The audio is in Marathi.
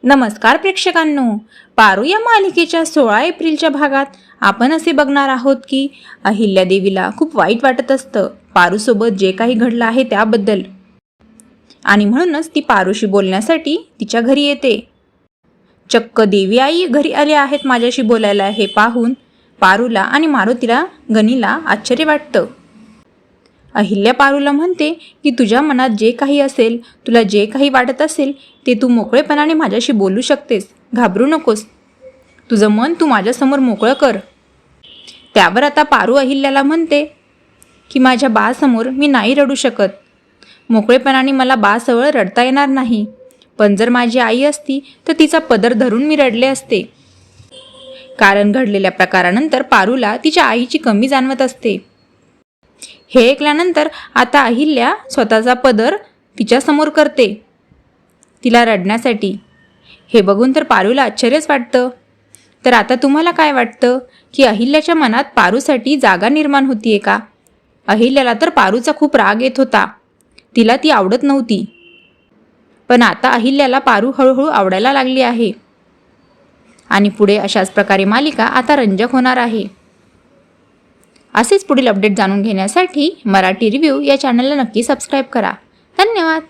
नमस्कार प्रेक्षकांनो, पारू या मालिकेच्या 16 एप्रिलच्या भागात आपण असे बघणार आहोत की अहिल्यादेवीला खूप वाईट वाटत असतं पारूसोबत जे काही घडलं आहे त्याबद्दल, आणि म्हणूनच ती पारूशी बोलण्यासाठी तिच्या घरी येते. चक्क देवी आई घरी आले आहेत माझ्याशी बोलायला हे पाहून पारूला आणि मारुतीला गणीला आश्चर्य वाटतं. अहिल्या पारूला म्हणते की तुझ्या मनात जे काही असेल, तुला जे काही वाटत असेल ते तू मोकळेपणाने माझ्याशी बोलू शकतेस, घाबरू नकोस, तुझं मन तू माझ्यासमोर मोकळं कर. त्यावर आता पारू अहिल्याला म्हणते की माझ्या बासमोर मी नाही रडू शकत, मोकळेपणाने मला बासवळ रडता येणार नाही, पण जर माझी आई असती तर तिचा पदर धरून मी रडले असते. कारण घडलेल्या प्रकारानंतर पारूला तिच्या आईची कमी जाणवत असते. हे ऐकल्यानंतर आता अहिल्या स्वतःचा पदर तिच्यासमोर करते तिला रडण्यासाठी. हे बघून तर पारूला आश्चर्यच वाटतं. तर आता तुम्हाला काय वाटतं की अहिल्याच्या मनात पारूसाठी जागा निर्माण होतीये का? अहिल्याला तर पारूचा खूप राग येत होता, तिला ती आवडत नव्हती, पण आता अहिल्याला पारू हळूहळू आवडायला लागली आहे. आणि पुढे अशाच प्रकारे मालिका आता रंजक होणार आहे. असेच पुढील अपडेट जाणून घेण्यासाठी मराठी रिव्ह्यू या चॅनलला नक्की सबस्क्राईब करा. धन्यवाद.